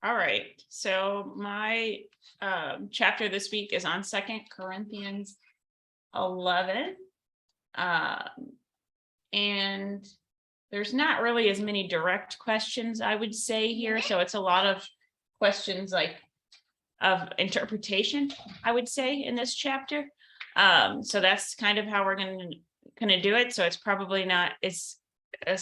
All right, so my chapter this week is on 2 Corinthians 11. And there's not really as many direct questions, I would say, here. So it's a lot of questions like of interpretation, I would say, in this chapter. So that's kind of how we're gonna do it. So it's probably not as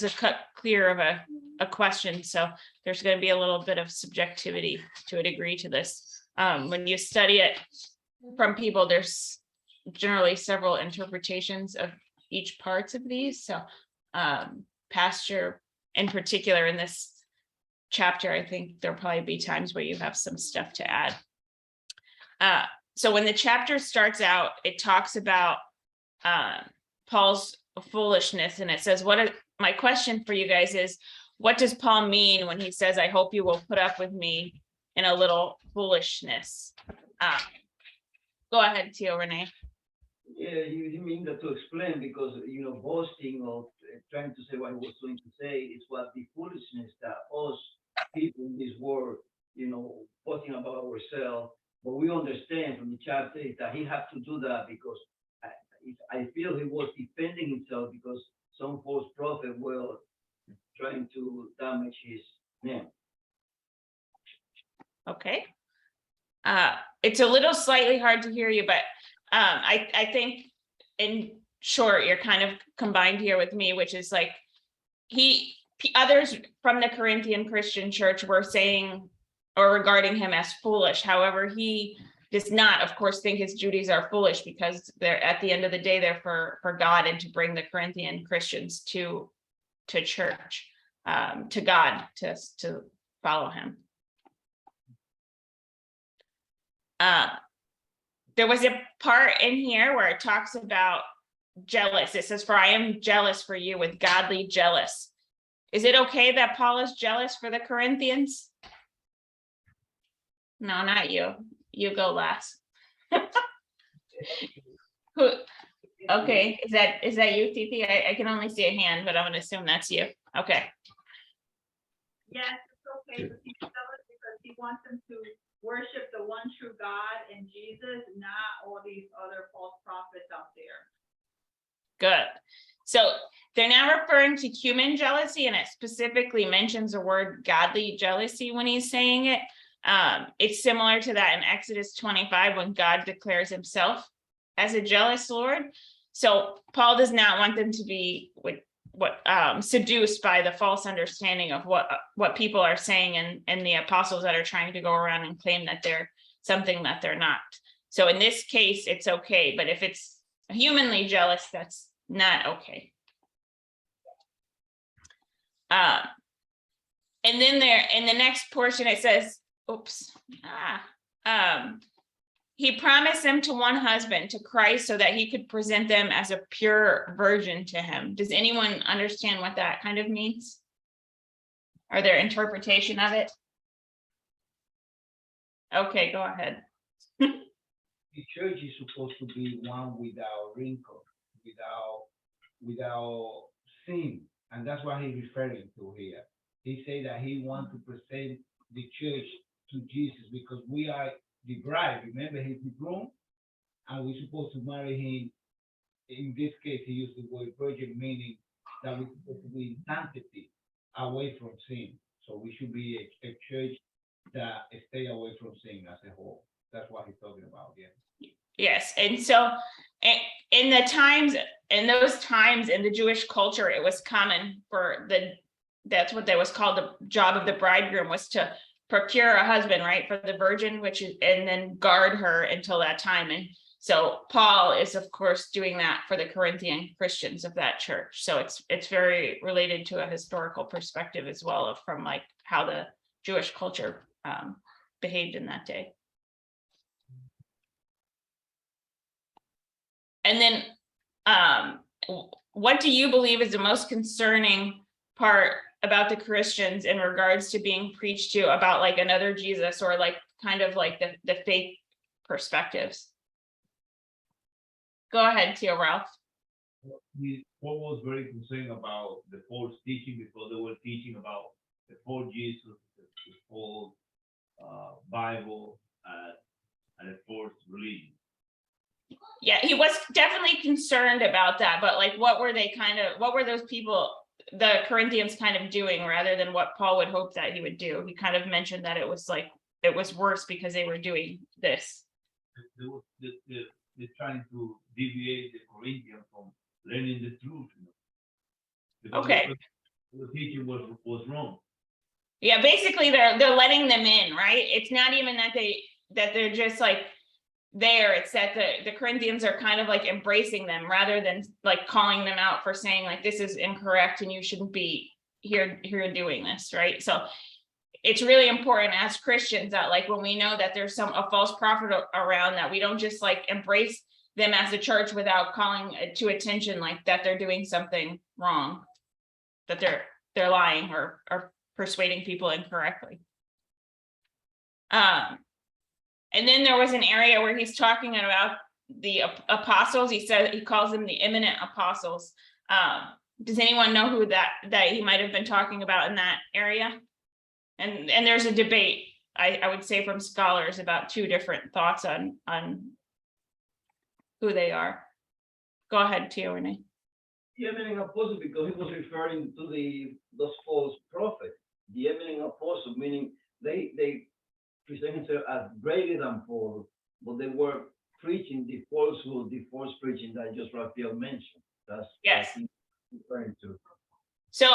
a cut clear of a question. So there's going to be a little bit of subjectivity to a degree to this. When you study it from people, there's generally several interpretations of each parts of these. So pasture in particular in this chapter, I think there'll probably be times where you have some stuff to add. So when the chapter starts out, it talks about Paul's foolishness, and it says, my question for you guys is, what does Paul mean when he says, I hope you will put up with me in a little foolishness? Go ahead, Tio Renee. Yeah, you mean that to explain, because boasting or trying to say what he was going to say is what the foolishness that us people in this world, boasting about ourselves. But we understand from the chapter that he had to do that because I feel he was defending himself because some false prophet were trying to damage his name. Okay. It's a little slightly hard to hear you, but I think in short, you're kind of combined here with me, which is like others from the Corinthian Christian church were saying or regarding him as foolish. However, he does not, of course, think his duties are foolish because they're at the end of the day, they're for God and to bring the Corinthian Christians to church, to God, to follow him. There was a part in here where it talks about jealous. It says, for I am jealous for you with godly jealous. Is it okay that Paul is jealous for the Corinthians? No, not you. You go last. Who? Okay, is that you, Titi? I can only see a hand, but I'm gonna assume that's you. Okay. Yes, it's okay, but he's jealous because he wants them to worship the one true God and Jesus, not all these other false prophets out there. Good. So they're now referring to human jealousy, and it specifically mentions the word godly jealousy when he's saying it. It's similar to that in Exodus 25 when God declares himself as a jealous Lord. So Paul does not want them to be seduced by the false understanding of what people are saying and the apostles that are trying to go around and claim that they're something that they're not. So in this case, it's okay, but if it's humanly jealous, that's not okay. And then there in the next portion it says, he promised them to one husband, to Christ, so that he could present them as a pure virgin to him. Does anyone understand what that kind of means? Or their interpretation of it? Okay, go ahead. The church is supposed to be one without wrinkle, without sin, and that's what he's referring to here. He said that he wants to present the church to Jesus because we are the bride. Remember, he's the groom, and we're supposed to marry him. In this case, he used the word virgin, meaning that we're supposed to be in sanctity, away from sin. So we should be a church that stay away from sin as a whole. That's what he's talking about. Yeah. Yes, and so in those times in the Jewish culture, it was common for that's what that was called, the job of the bridegroom was to procure a husband, right, for the virgin, and then guard her until that time. And so Paul is, of course, doing that for the Corinthian Christians of that church. So it's very related to a historical perspective as well from like how the Jewish culture behaved in that day. And then what do you believe is the most concerning part about the Christians in regards to being preached to about like another Jesus, or like kind of like the fake perspectives? Go ahead, Tio Ralph. Paul was very concerned about the false teaching because they were teaching about the false Jesus, the false Bible and a false religion. Yeah, he was definitely concerned about that, but like, what were those people, the Corinthians kind of doing rather than what Paul would hope that he would do? He kind of mentioned that it was worse because they were doing this. They're trying to deviate the Corinthians from learning the truth. Because Okay. the teaching was wrong. Yeah, basically they're letting them in, right? It's not even that they're just like there, it's that the Corinthians are kind of like embracing them rather than like calling them out for saying like this is incorrect and you shouldn't be here doing this, right? So it's really important as Christians that like when we know that there's a false prophet around, that we don't just like embrace them as a church without calling to attention like that they're doing something wrong, that they're lying or persuading people incorrectly. And then there was an area where he's talking about the apostles. He calls them the eminent apostles. Does anyone know who that he might have been talking about in that area? And there's a debate, I would say, from scholars about two different thoughts on who they are. Go ahead, Tio Renee. The eminent apostle, because he was referring to those false prophets. The eminent apostle, meaning they present themselves as greater than Paul, but they were preaching the falsehood, the false preaching that just Raphael mentioned. That's yes. what he's referring to. So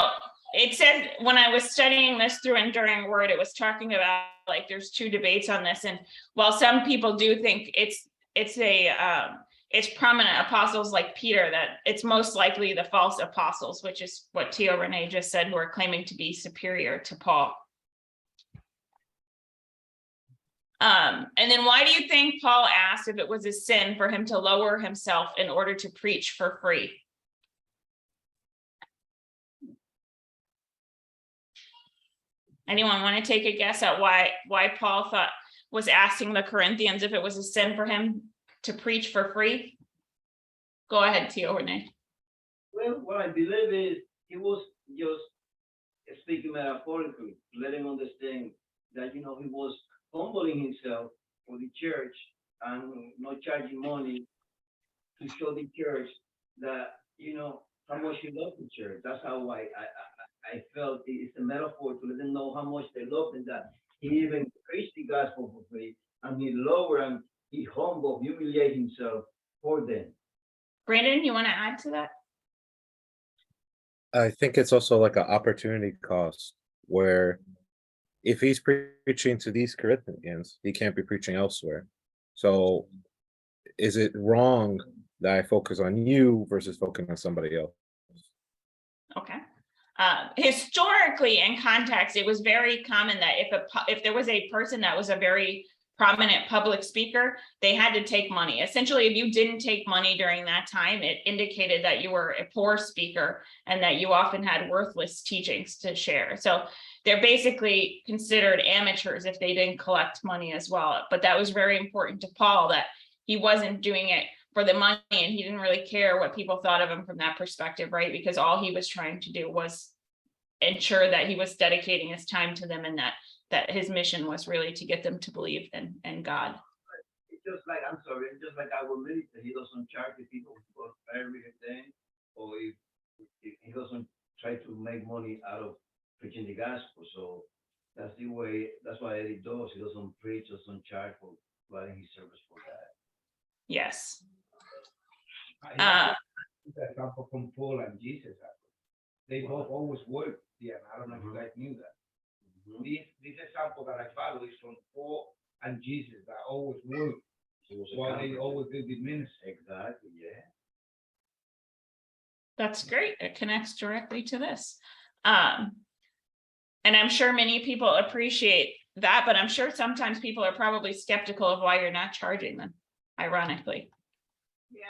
it said when I was studying this through Enduring Word, it was talking about like there's two debates on this, and while some people do think it's prominent apostles like Peter, that it's most likely the false apostles, which is what Tio Renee just said, who are claiming to be superior to Paul. And then why do you think Paul asked if it was a sin for him to lower himself in order to preach for free? Anyone want to take a guess at why Paul was asking the Corinthians if it was a sin for him to preach for free? Go ahead, Tio Renee. Well, what I believe is he was just speaking metaphorically, letting understand that, he was humbling himself for the church and not charging money to show the church that, how much he loved the church. That's how I felt it's a metaphor to let them know how much they loved and that he even preached the gospel for free, and he lowered and he humbled, humiliated himself for them. Brandon, you want to add to that? I think it's also like an opportunity cost where if he's preaching to these Corinthians, he can't be preaching elsewhere. So is it wrong that I focus on you versus focusing on somebody else? Okay. Historically, in context, it was very common that if there was a person that was a very prominent public speaker, they had to take money. Essentially, if you didn't take money during that time, it indicated that you were a poor speaker and that you often had worthless teachings to share. So they're basically considered amateurs if they didn't collect money as well. But that was very important to Paul, that he wasn't doing it for the money and he didn't really care what people thought of him from that perspective, right? Because all he was trying to do was ensure that he was dedicating his time to them and that his mission was really to get them to believe in God. It's just like, I'm sorry, it's just like our minister, he doesn't charge the people for everything, or if he doesn't try to make money out of preaching the gospel. So that's the way, that's what Eddie does. He doesn't preach, doesn't charge for providing his service for that. Yes. Example from Paul and Jesus. They both always worked. Yeah, I don't know if you guys knew that. This example that I follow is from Paul and Jesus that always worked. While they always did the ministry. Exactly, yeah. That's great. It connects directly to this. And I'm sure many people appreciate that, but I'm sure sometimes people are probably skeptical of why you're not charging them, ironically. Yeah,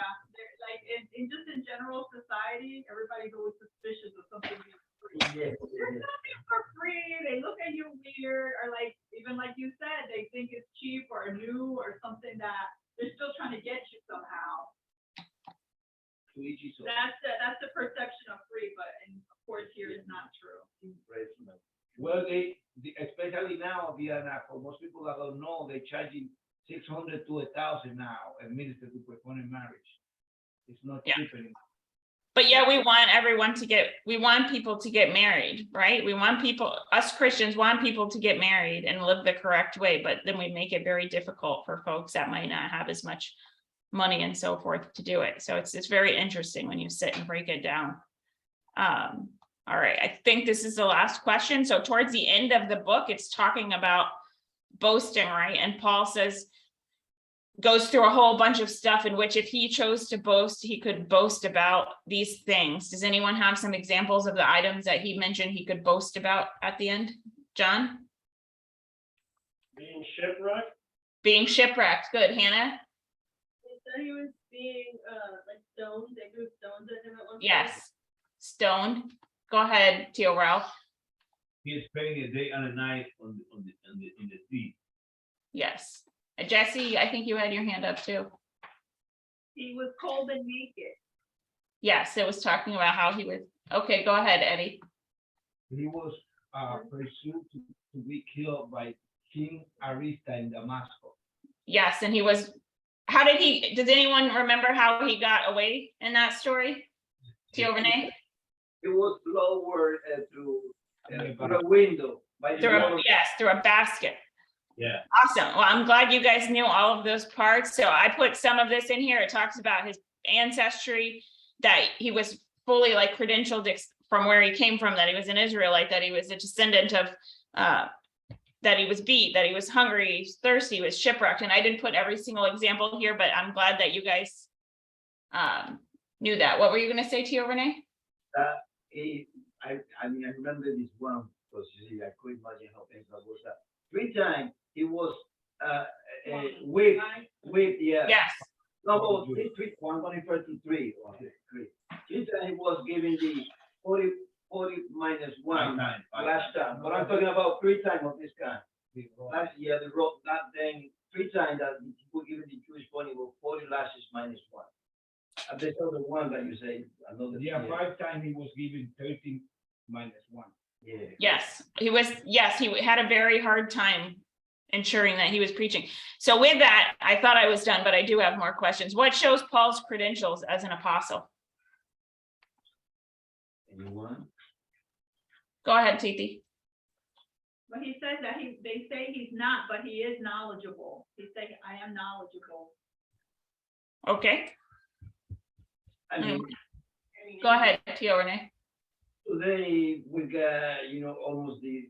like in just in general society, everybody's always suspicious of something being free. Yeah. There's nothing for free. They look at you weird, or like even like you said, they think it's cheap or new or something that they're still trying to get you somehow. That's the perception of free, but of course here is not true. Well, they especially now, for most people that don't know, they're charging 600 to 1,000 now a minister to perform a marriage. It's not Yeah. cheap anymore. But yeah, we want people to get married, right? We want people, us Christians want people to get married and live the correct way, but then we make it very difficult for folks that might not have as much money and so forth to do it. So it's very interesting when you sit and break it down. All right, I think this is the last question. So towards the end of the book, it's talking about boasting, right? And Paul goes through a whole bunch of stuff in which if he chose to boast, he could boast about these things. Does anyone have some examples of the items that he mentioned he could boast about at the end? John? Being shipwrecked. Being shipwrecked. Good. Hannah? He said he was being like stoned. They threw stones at him at one point. Yes. Stoned. Go ahead, Tio Ralph. He is spending a day and a night in the sea. Yes. Jesse, I think you had your hand up too. He was cold and naked. Yes, it was talking about how he was. Okay, go ahead, Eddie. He was pursued to be killed by King Arista in Damascus. Yes, and he was. Does anyone remember how he got away in that story? Tio Renee? It was lowered through a window. By the door. Through a basket. Yeah. Awesome. Well, I'm glad you guys knew all of those parts. So I put some of this in here. It talks about his ancestry, that he was fully like credentialed from where he came from, that he was an Israelite, that he was a descendant of, that he was beat, that he was hungry, he was thirsty, he was shipwrecked. And I didn't put every single example here, but I'm glad that you guys knew that. What were you going to say, Tio Renee? I mean, I remember this one because you see, I couldn't imagine how painful that was. 3 times he was whipped, yeah. Yes. No, 133. 3 times he was given the 40 minus 1 last time. But I'm talking about 3 times of this kind. Last year, the rope, that then 3 times that he was given the Jewish body was 40 lashes minus 1. And there's other one that you say, another. Yeah, 5 times he was given 13 minus 1. Yeah. Yes, he had a very hard time ensuring that he was preaching. So with that, I thought I was done, but I do have more questions. What shows Paul's credentials as an apostle? Anyone? Go ahead, Titi. But he says that they say he's not, but he is knowledgeable. He said, I am knowledgeable. Okay, I mean, go ahead, Tio Renee. today we got, almost the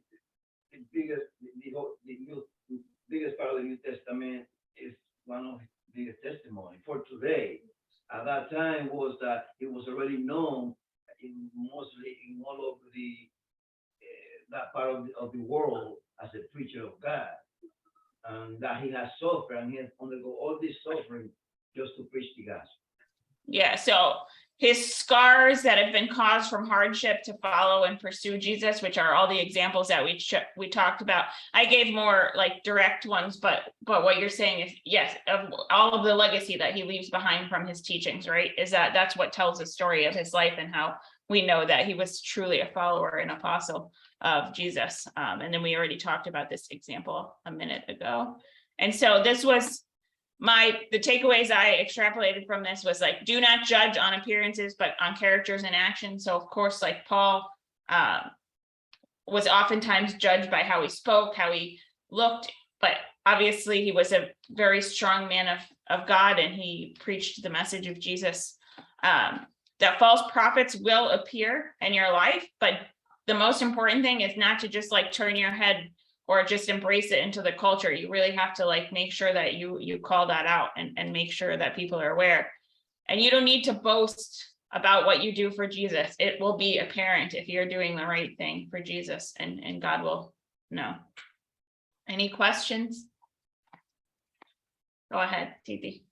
biggest, the biggest part of the New Testament is one of the biggest testimony for today. At that time was that it was already known mostly in all of the that part of the world as a preacher of God, and that he has suffered and he has undergone all this suffering just to preach the gospel. Yeah, so his scars that have been caused from hardship to follow and pursue Jesus, which are all the examples that we talked about. I gave more like direct ones, but what you're saying is, yes, of all of the legacy that he leaves behind from his teachings, right? Is that's what tells the story of his life and how we know that he was truly a follower and apostle of Jesus. And then we already talked about this example a minute ago. And so this was the takeaways I extrapolated from this was like, do not judge on appearances, but on characters and actions. So of course, like Paul was oftentimes judged by how he spoke, how he looked, but obviously he was a very strong man of God, and he preached the message of Jesus. That false prophets will appear in your life, but the most important thing is not to just like turn your head or just embrace it into the culture. You really have to like make sure that you call that out and make sure that people are aware. And you don't need to boast about what you do for Jesus. It will be apparent if you're doing the right thing for Jesus, and God will know. Any questions? Go ahead, Titi.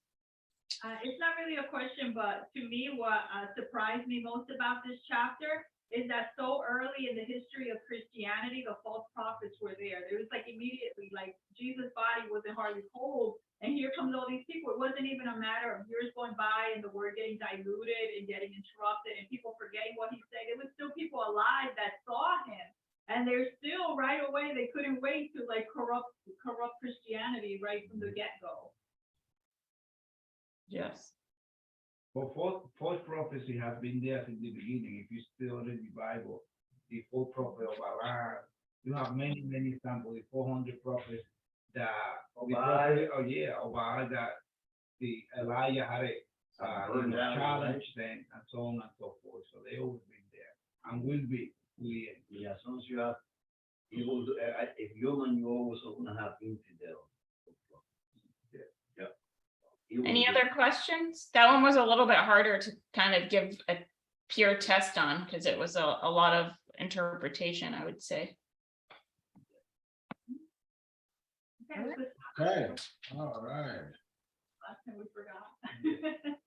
It's not really a question, but to me, what surprised me most about this chapter is that so early in the history of Christianity, the false prophets were there. There was like immediately, like Jesus' body wasn't hardly cold, and here comes all these people. It wasn't even a matter of years going by and the word getting diluted and getting interrupted and people forgetting what he said. There was still people alive that saw him And they're still right away, they couldn't wait to like corrupt Christianity right from the get-go. Yes. But false prophecy has been there since the beginning. If you still read the Bible, the false prophet of Balaam, you have many, many examples, the 400 prophets that, the prophet, oh yeah, of Baal that the Elijah had a, Burned down, challenge them and so on and so forth. So they always been there and will be. Yeah, as long as you have, you will, if human, you always gonna have infidel. Yeah. Any other questions? That one was a little bit harder to kind of give a pure test on because it was a lot of interpretation, I would say. Okay, Okay, all right. last time we forgot.